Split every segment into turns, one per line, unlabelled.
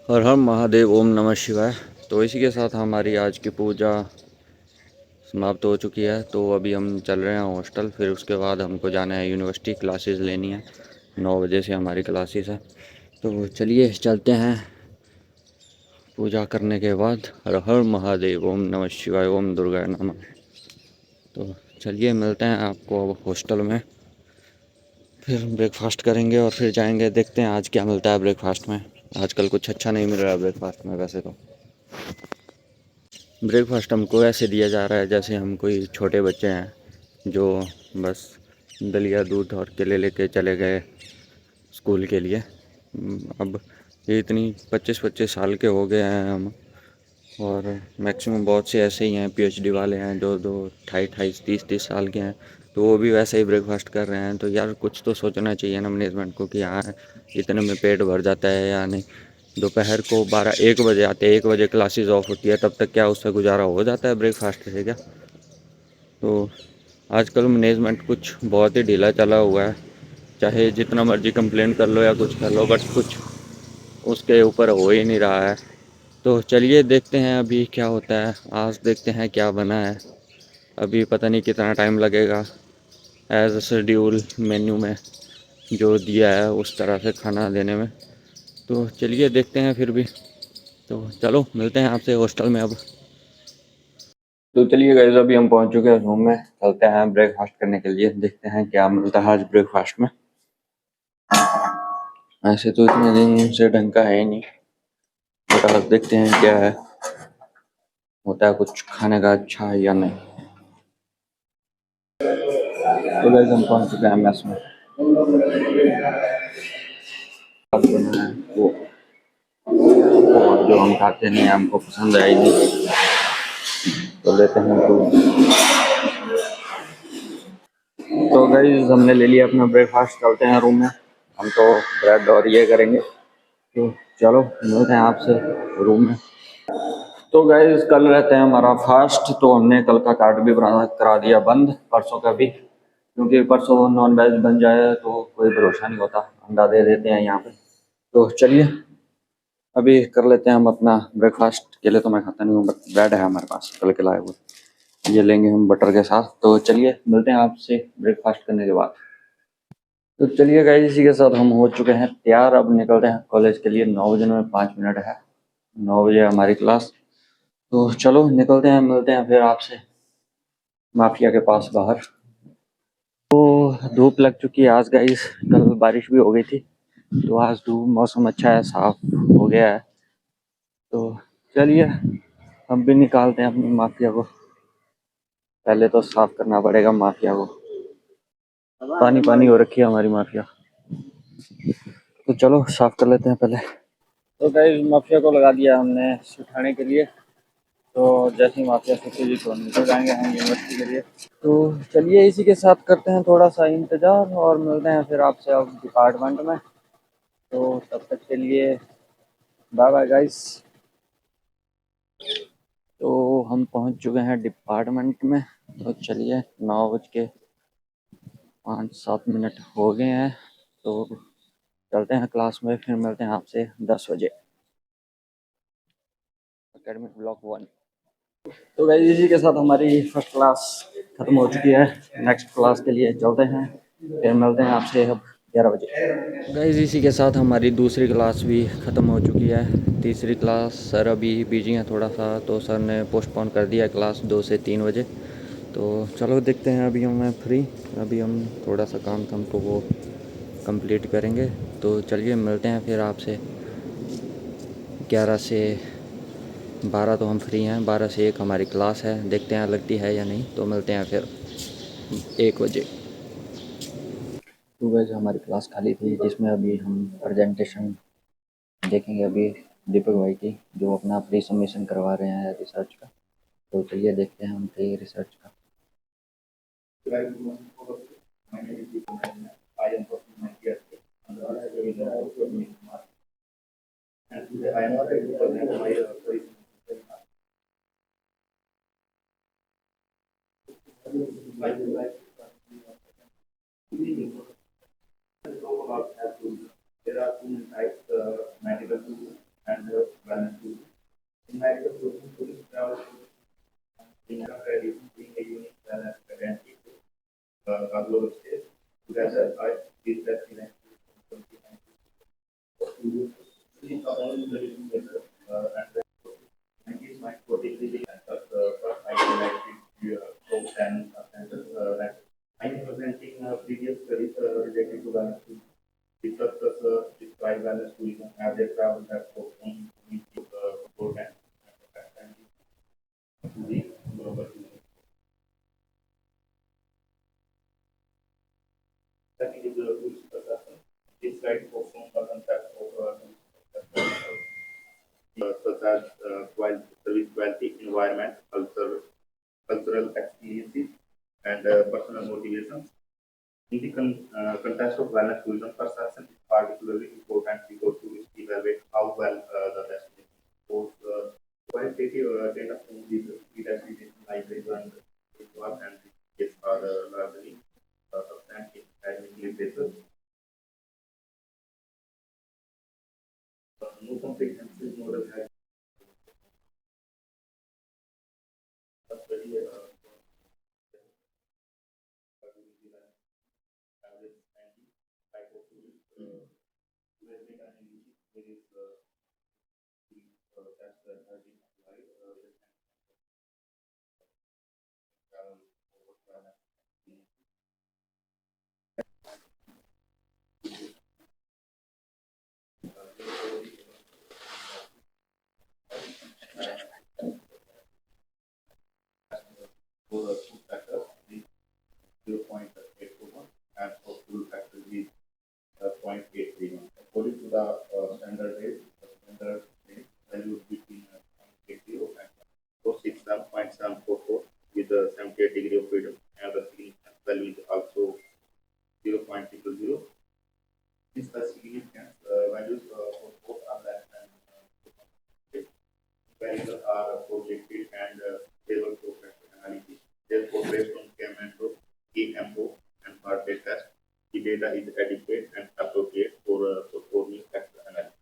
हर हर महादेव, ओम नमः शिवाय। तो इसी के साथ हमारी आज की पूजा समाप्त हो चुकी है। तो अभी हम चल रहे हैं हॉस्टल, फिर उसके बाद हमको जाना है यूनिवर्सिटी, क्लासेस लेनी है। 9 बजे से हमारी क्लासेस है। तो चलिए चलते हैं। पूजा करने के बाद हर हर महादेव, ओम नमः शिवाय, ओम दुर्गा नमः। तो चलिए मिलते हैं आपको हॉस्टल में, फिर ब्रेकफास्ट करेंगे और फिर जाएंगे। देखते हैं आज क्या मिलता है ब्रेकफास्ट में। आजकल कुछ अच्छा नहीं मिल रहा है ब्रेकफास्ट में वैसे तो। ब्रेकफास्ट हमको ऐसे दिया जा रहा है जैसे हम कोई छोटे बच्चे हैं जो बस दलिया दूध और केले लेके चले गए स्कूल के लिए। अब ये इतनी 25-25 साल के हो गए हैं हम, और मैक्सिमम बहुत से ऐसे ही हैं पीएचडी वाले हैं जो 28-28 30-30 साल के हैं। तो वो भी वैसे ही ब्रेकफास्ट कर रहे हैं। तो यार कुछ तो सोचना चाहिए ना मैनेजमेंट को कि हाँ इतने में पेट भर जाता है या नहीं। दोपहर को 12-1 बजे आते हैं, 1 बजे क्लासेस ऑफ होती है, तब तक क्या उससे गुजारा हो जाता है ब्रेकफास्ट से क्या? तो आजकल मैनेजमेंट कुछ बहुत ही ढीला चला हुआ है। चाहे जितना मर्जी कंप्लेंट कर लो या कुछ कर लो, बट कुछ उसके ऊपर हो ही नहीं रहा है। तो चलिए देखते हैं अभी क्या होता है। आज देखते हैं क्या बना है। अभी पता नहीं कितना टाइम लगेगा। एज शेड्यूल मेन्यू में जो दिया है उस तरह से खाना देने में। तो चलिए देखते हैं फिर भी। तो चलो मिलते हैं आपसे हॉस्टल में अब। तो चलिए गाइस, अभी हम पहुंच चुके हैं रूम में। चलते हैं ब्रेकफास्ट करने के लिए, देखते हैं क्या मिलता है आज ब्रेकफास्ट में। ऐसे तो इतने दिन से ढंग का है ही नहीं, बट आज देखते हैं क्या है, होता है कुछ खाने का अच्छा है या नहीं। तो गाइस हम पहुंच चुके हैं मेस में। अब बना है वो, और जो हम खाते नहीं हमको पसंद आई नहीं, तो लेते हैं तो। तो गाइस हमने ले लिया अपना ब्रेकफास्ट, चलते हैं रूम में। हम तो ब्रेड और ये करेंगे। तो चलो मिलते हैं आपसे रूम में। तो गाइस कल रहता है हमारा फास्ट, तो हमने कल का कार्ड भी बना करा दिया बंद, परसों का भी, क्योंकि परसों नॉन वेज बन जाए तो कोई भरोसा नहीं होता, अंडा दे देते हैं यहाँ पे। तो चलिए अभी कर लेते हैं हम अपना ब्रेकफास्ट। केले तो मैं खाता नहीं हूँ, बट ब्रेड है हमारे पास कल के लाए हुए, ये लेंगे हम बटर के साथ। तो चलिए मिलते हैं आपसे ब्रेकफास्ट करने के बाद। तो चलिए गाइस इसी के साथ हम हो चुके हैं तैयार, अब निकलते हैं कॉलेज के लिए। 9 बजे में 5 मिनट है, 9 बजे हमारी क्लास। तो चलो निकलते हैं, मिलते हैं फिर आपसे माफिया के पास बाहर। तो धूप लग चुकी है आज गाइस, कल बारिश भी हो गई थी, तो आज धूप, मौसम अच्छा है, साफ हो गया है। तो चलिए हम भी निकालते हैं अपनी माफिया को। पहले तो साफ करना पड़ेगा माफिया को, पानी पानी हो रखी है हमारी माफिया। तो चलो साफ कर लेते हैं पहले। तो गाइस माफिया को लगा दिया हमने सुखाने के लिए। तो जैसे ही माफिया सूखेगी तो निकल जाएंगे हम यूनिवर्सिटी के लिए। तो चलिए इसी के साथ करते हैं थोड़ा सा इंतजार, और मिलते हैं फिर आपसे अब डिपार्टमेंट में। तो तब तक के लिए बाय बाय गाइस। तो हम पहुंच चुके हैं डिपार्टमेंट में। तो चलिए 9:05-7 हो गए हैं। तो चलते हैं क्लास में, फिर मिलते हैं आपसे 10 बजे। Academic block 1। तो गाइस इसी के साथ हमारी फर्स्ट क्लास ख़त्म हो चुकी है। नेक्स्ट क्लास के लिए चलते हैं, फिर मिलते हैं आपसे अब 11 बजे। गाइस इसी के साथ हमारी दूसरी क्लास भी ख़त्म हो चुकी है। तीसरी क्लास सर अभी बिजी हैं थोड़ा सा, तो सर ने पोस्टपोन कर दिया क्लास 2 से 3 बजे। तो चलो देखते हैं, अभी हम हैं फ्री। अभी हम थोड़ा सा काम था हमको, वो कंप्लीट करेंगे। तो चलिए मिलते हैं फिर आपसे 11 से 12। तो हम फ्री हैं, 12 से 1 हमारी क्लास है, देखते हैं लगती है या नहीं। तो मिलते हैं फिर 1 बजे। तो वैसे हमारी क्लास खाली थी, जिसमें अभी हम प्रेजेंटेशन देखेंगे अभी दीपक भाई की, जो अपना प्री सबमिशन करवा रहे हैं रिसर्च का। तो चलिए देखते हैं उनके रिसर्च का। There are two types, medical tourism and wellness tourism. In medical tourism, tourists travel in a tradition being a unique wellness identity a global stage. Together, I did that in 2019. Only the living better, and then is my particularly first I highlighted top 10 and I'm presenting previous studies related to wellness tourism. Discuss describe wellness tourism as a travel that focuses on program and to the global tourism. Second is the tourist perception. This slide focuses on the concept of such as service quality, environment, cultural experiences, and personal motivations. In the context of wellness tourism, perception is particularly important because tourists evaluate how well the destination supports qualitative data from the destination libraries and rituals and rituals are largely substantive academically basis. No comprehensive model has a study average 90 type of tourists. Where they can there is test that has been applied travel over time. For the two factors, the 0.821 and for full factor is 0.831. According to the standard rate, the standard rate value between 0.80 and 0.6744 with the 78 degree of freedom, and the significance value is also 0.000. Since the significance values for both are less than variables are projected and stable for factor analysis. Therefore, based on KMO, and heart rate test, the data is adequate and appropriate for performing factor analysis.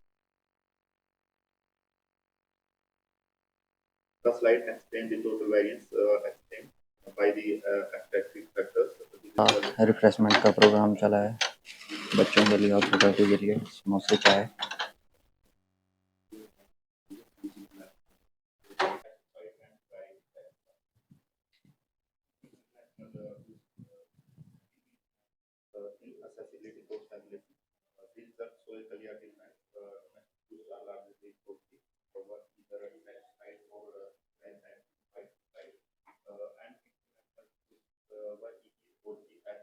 The slide explains the total variance explained by the extractive factors. Refreshment का programme चला है बच्चों के लिए और छोटे के लिए समोसे चाय accessibility for stability. These are historically are different. Schools are largely costly for what either a side or right side. And what it is costly at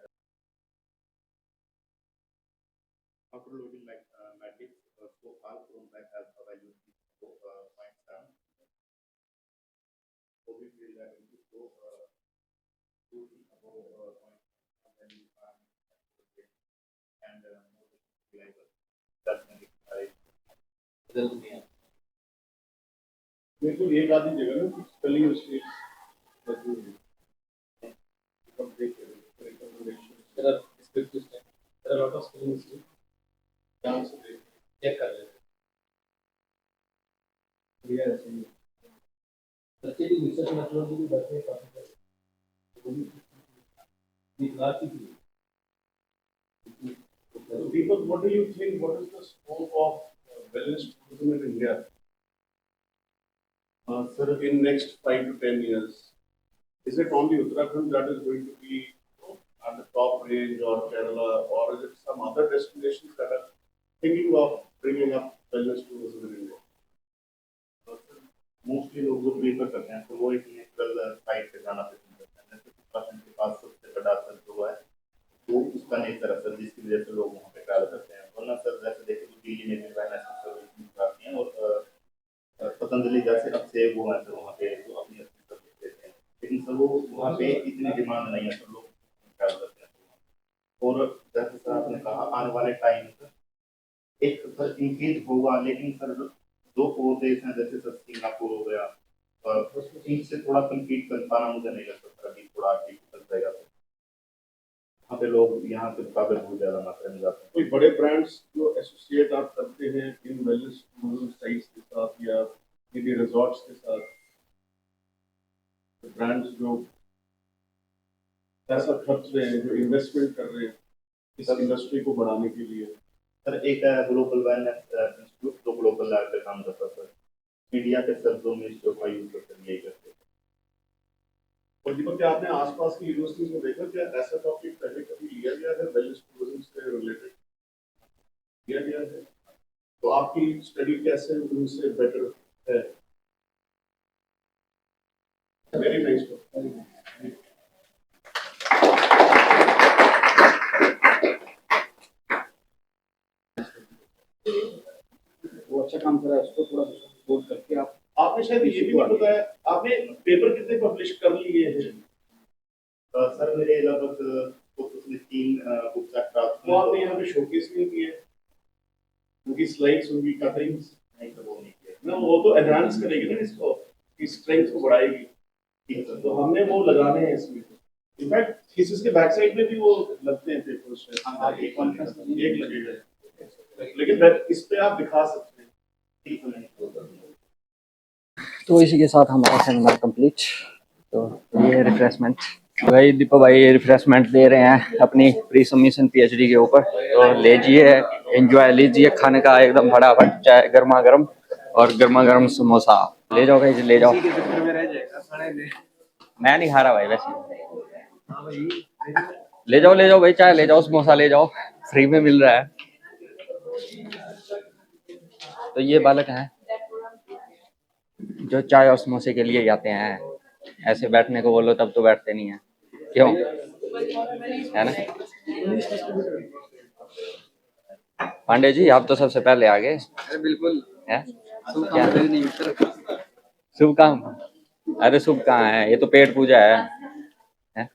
after loading like matrix, so all from that has a value of 0.7. So we will so to the above 0.7 and more reliable. That's मेरे को एक आधी जगह ना कुछ spelling mistakes लगी हुई है complete there are script mistake there are a lot of spelling mistakes ध्यान से चेक कर लेते हैं ये ऐसे ही बच्चे की रिसर्च मेथोडोलॉजी भी बच्चे काफी करते हैं क्लास की so Deepak, what do you think? What is the scope of wellness tourism in India? Sir, in next 5 to 10 years, is it only Uttarakhand that is going to be at the top range, or Kerala, or is it some other destinations that are thinking of bringing up wellness tourism in India? Mostly लोग जो prefer करते हैं तो वो एक natural site पे जाना पसंद करते हैं जैसे उत्तराखंड के पास सबसे बड़ा सर जो है वो उसका नेचर है सर जिसकी वजह से लोग वहाँ पे ट्रैवल करते हैं वरना सर जैसे देखें तो दिल्ली में भी वैनस सर्विस आती हैं और पतंजलि जैसे अब से वो है सर वहाँ पे जो अपनी अपनी सर्विस देते हैं लेकिन सर वो वहाँ पे इतनी डिमांड नहीं है सर लोग ट्रैवल करते हैं और जैसे सर आपने कहा आने वाले टाइम में एक सर इंक्रीज होगा लेकिन सर दो और देश हैं जैसे सर सिंगापुर हो गया और इनसे थोड़ा कम्पीट कर पाना मुझे नहीं लगता सर अभी थोड़ा डिफिकल्ट रहेगा
पे लोग यहाँ पे काफी बहुत ज्यादा मात्रा में जाते हैं। कोई बड़े ब्रांड्स जो एसोसिएट आप करते हैं इन वेलनेस टूरिज्म साइट्स के साथ या किसी रिजॉर्ट्स के साथ, ब्रांड्स जो पैसा खर्च रहे हैं, जो इन्वेस्टमेंट कर रहे हैं इस इंडस्ट्री को बढ़ाने के लिए?
सर एक ग्लोबल वेलनेस इंस्टीट्यूट जो ग्लोबल लेवल पे काम करता है सर, इंडिया के शब्दों में इसको का यूज करते यही करते हैं।
और दीपक, क्या आपने आसपास की यूनिवर्सिटीज में देखा क्या ऐसा टॉपिक पहले कभी लिया गया है वेलनेस टूरिज्म से रिलेटेड लिया गया है? तो आपकी स्टडी कैसे उनसे बेटर है? Very nice.
वो अच्छा काम कर रहा है, उसको थोड़ा सपोर्ट करके आप।
आपने शायद ये भी नहीं बताया, आपने पेपर कितने पब्लिश कर लिए हैं?
सर मेरे लगभग पिछले 3 बुक्स प्राप्त
तो आपने यहाँ पे शोकेस नहीं किए उनकी स्लाइड्स, उनकी कटिंग्स?
नहीं सर, वो नहीं किया
ना, वो तो एनहांस करेगी ना इसको, की स्ट्रेंथ को बढ़ाएगी। तो हमने वो लगाने हैं इसमें। इनफैक्ट थीसिस के बैक साइड में भी वो लगते हैं पेपर्स, एक लगेगा, लेकिन इस पे आप दिखा सकते हैं। ठीक है।
तो इसी के साथ हमारा सेमिनार कंप्लीट। तो ये रिफ्रेशमेंट भाई, दीपक भाई रिफ्रेशमेंट दे रहे हैं अपनी प्री सबमिशन पीएचडी के ऊपर। तो लीजिए, एंजॉय लीजिए खाने का एकदम फटाफट, चाय गर्मा गर्म और गर्मा गर्म समोसा ले जाओ भाई, ले जाओ। मैं नहीं खा रहा भाई वैसे। ले जाओ भाई, चाय ले जाओ, समोसा ले जाओ, फ्री में मिल रहा है। तो ये बालक हैं जो चाय और समोसे के लिए जाते हैं, ऐसे बैठने को बोलो तब तो बैठते नहीं है, क्यों है ना? पांडे जी आप तो सबसे पहले आ गए।
अरे बिल्कुल
है
क्या नहीं
शुभ काम? अरे शुभ कहाँ है, ये तो पेट पूजा है?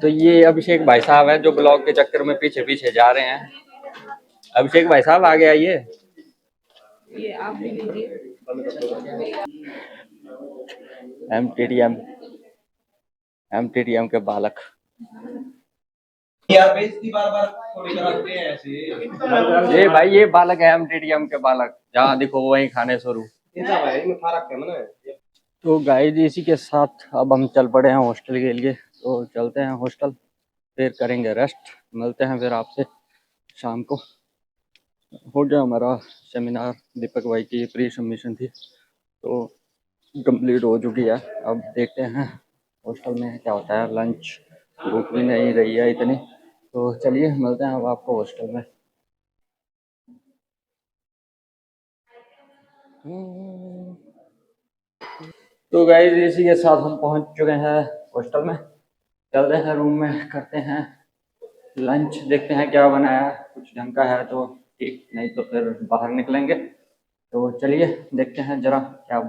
तो ये अभिषेक भाई साहब हैं जो ब्लॉग के चक्कर में पीछे पीछे जा रहे हैं। अभिषेक भाई साहब आ गया ये आप भी लीजिए। एमटीटीएम के बालक
यार बेइज्जती बार-बार थोड़ी कराते हैं ऐसे।
ये भाई ये बालक है एमटीटीएम के बालक, जहाँ देखो वहीं खाने शुरू। तो गाइस इसी के साथ अब हम चल पड़े हैं हॉस्टल के लिए। तो चलते हैं हॉस्टल, फिर करेंगे रेस्ट, मिलते हैं फिर आपसे शाम को। हो गया हमारा सेमिनार, दीपक भाई की प्री सबमिशन थी तो कंप्लीट हो चुकी है। अब देखते हैं हॉस्टल में क्या होता है, लंच भूख भी नहीं रही है इतनी। तो चलिए मिलते हैं अब आपको हॉस्टल में। तो गाइस इसी के साथ हम पहुंच चुके हैं हॉस्टल में, चलते हैं रूम में, करते हैं लंच, देखते हैं क्या बनाया है। कुछ ढंग का है तो ठीक, नहीं तो फिर बाहर निकलेंगे। तो चलिए देखते हैं जरा क्या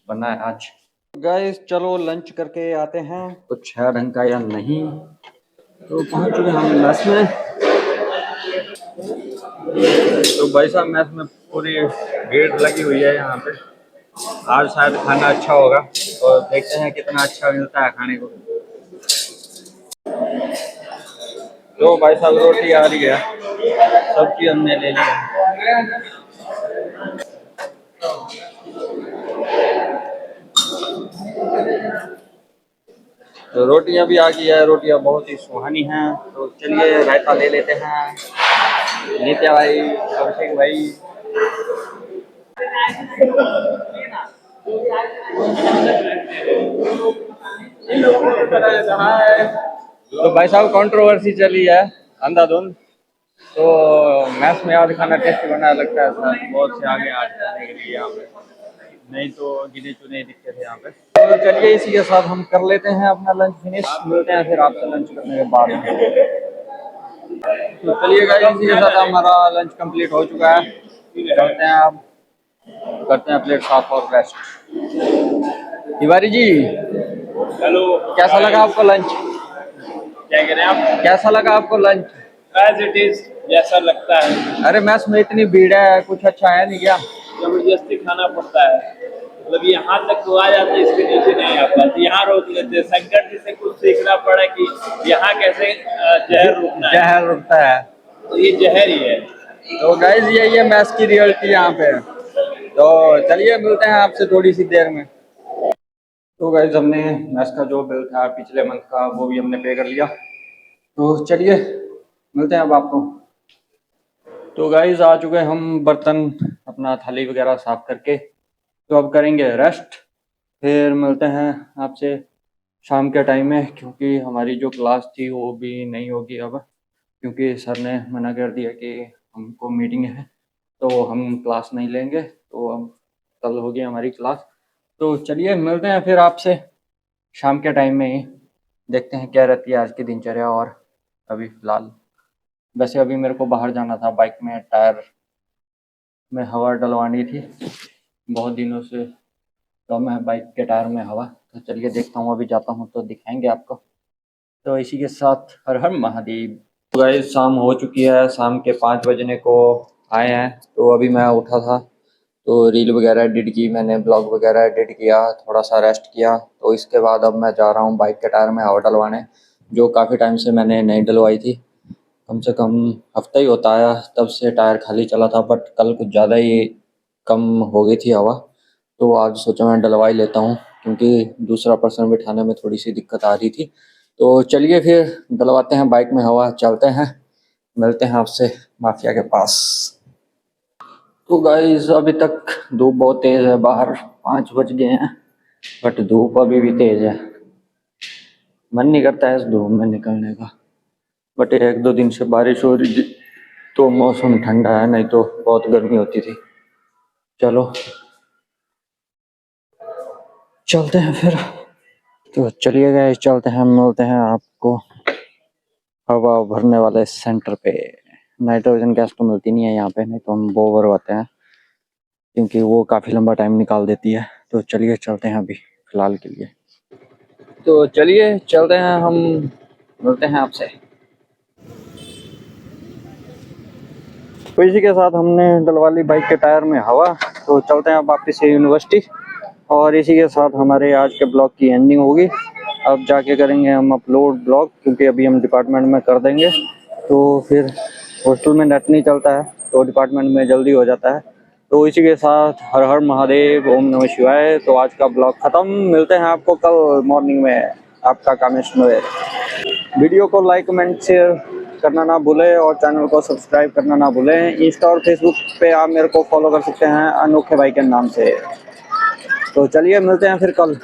बना है आज। गाइस चलो लंच करके आते हैं, कुछ है ढंग का या नहीं। तो पहुंच चुके हम मेस में। तो भाई साहब मेस में पूरी भीड़ लगी हुई है यहाँ पे। आज शायद खाना अच्छा होगा, तो देखते हैं कितना अच्छा मिलता है खाने को। तो भाई साहब रोटी आ रही है, सब्जी हमने ले ली है। तो रोटियां भी आ गई है, रोटियां बहुत ही सुहानी हैं। तो चलिए रायता ले लेते हैं। नित्या भाई, अभिषेक भाई, तो भाई साहब कंट्रोवर्सी चली है अंधाधुंध। तो मैथ्स में आज खाना टेस्ट बनाया लगता है सर, बहुत से आगे आज खाने के लिए यहाँ पे, नहीं तो गिने चुने दिखते थे यहाँ पे। तो चलिए इसी के साथ हम कर लेते हैं अपना लंच फिनिश, मिलते हैं फिर आपसे लंच करने के बाद। तो चलिए गाइस इसी के साथ हमारा लंच कंप्लीट हो चुका है, चलते हैं अब करते हैं प्लेट साफ और रेस्ट। तिवारी जी
हेलो,
कैसा लगा आपको लंच?
क्या कह रहे हैं आप?
कैसा लगा आपको लंच?
एज इट इज जैसा लगता है।
अरे मैस में इतनी भीड़ है, कुछ अच्छा है नहीं क्या?
जबरदस्ती खाना पड़ता है, मतलब यहाँ तक तो आ जाते, इसके नीचे नहीं आ पाते, यहाँ रोक लेते। संकट जी से कुछ सीखना पड़ा कि यहाँ कैसे जहर रुकना है,
जहर रुकता है।
तो ये जहर ही है।
तो गाइज यही है मैथ्स की रियलिटी यहाँ पे। तो चलिए मिलते हैं आपसे थोड़ी सी देर में। तो गाइज हमने मैथ्स का जो बिल था पिछले मंथ का वो भी हमने पे कर लिया। तो चलिए मिलते हैं अब आपको। तो गाइज आ चुके हैं हम बर्तन अपना थाली वगैरह साफ करके। तो अब करेंगे रेस्ट, फिर मिलते हैं आपसे शाम के टाइम में, क्योंकि हमारी जो क्लास थी वो भी नहीं होगी अब, क्योंकि सर ने मना कर दिया कि हमको मीटिंग है तो हम क्लास नहीं लेंगे। तो हम कल होगी हमारी क्लास। तो चलिए मिलते हैं फिर आपसे शाम के टाइम में ही, देखते हैं क्या रहती है आज की दिनचर्या। और अभी फ़िलहाल वैसे अभी मेरे को बाहर जाना था, बाइक में टायर में हवा डलवानी थी, बहुत दिनों से कम है बाइक के टायर में हवा। तो चलिए देखता हूँ, अभी जाता हूँ तो दिखाएंगे आपको। तो इसी के साथ हर हर महादेव। तो गाइस शाम हो चुकी है, शाम के 5 बजने को आए हैं। तो अभी मैं उठा था तो रील वगैरह एडिट की मैंने, ब्लॉग वगैरह एडिट किया, थोड़ा सा रेस्ट किया। तो इसके बाद अब मैं जा रहा हूँ बाइक के टायर में हवा डलवाने, जो काफ़ी टाइम से मैंने नहीं डलवाई थी। कम से कम हफ्ता ही होता है तब से टायर खाली चला था, बट कल कुछ ज़्यादा ही कम हो गई थी हवा। तो आज सोचा मैं डलवा ही लेता हूँ, क्योंकि दूसरा पर्सन बिठाने में थोड़ी सी दिक्कत आ रही थी। तो चलिए फिर डलवाते हैं बाइक में हवा, चलते हैं, मिलते हैं आपसे माफिया के पास। तो गाइस अभी तक धूप बहुत तेज़ है, बाहर 5 बज गए हैं, बट धूप अभी भी तेज़ है। मन नहीं करता है इस धूप में निकलने का, बट 1-2 दिन से बारिश हो रही थी तो मौसम ठंडा है, नहीं तो बहुत गर्मी होती थी। चलो चलते हैं फिर। तो चलिए गाइस चलते हैं, मिलते हैं आपको हवा भरने वाले सेंटर पे। नाइट्रोजन गैस तो मिलती नहीं है यहाँ पे, नहीं तो हम वो भरवाते हैं, क्योंकि वो काफ़ी लंबा टाइम निकाल देती है। तो चलिए चलते हैं अभी फ़िलहाल के लिए। तो चलिए चलते हैं, हम मिलते हैं आपसे। तो इसी के साथ हमने डलवा ली बाइक के टायर में हवा। तो चलते हैं अब वापस से यूनिवर्सिटी, और इसी के साथ हमारे आज के ब्लॉग की एंडिंग होगी। अब जाके करेंगे हम अपलोड ब्लॉग, क्योंकि अभी हम डिपार्टमेंट में कर देंगे। तो फिर हॉस्टल में नेट नहीं चलता है तो डिपार्टमेंट में जल्दी हो जाता है। तो इसी के साथ हर हर महादेव, ओम नमः शिवाय। तो आज का ब्लॉग ख़त्म, मिलते हैं आपको कल मॉर्निंग में। आपका कामेश में वीडियो को लाइक कमेंट शेयर करना ना भूलें, और चैनल को सब्सक्राइब करना ना भूलें। इंस्टा और फेसबुक पे आप मेरे को फॉलो कर सकते हैं अनोखे भाई के नाम से। तो चलिए मिलते हैं फिर कल।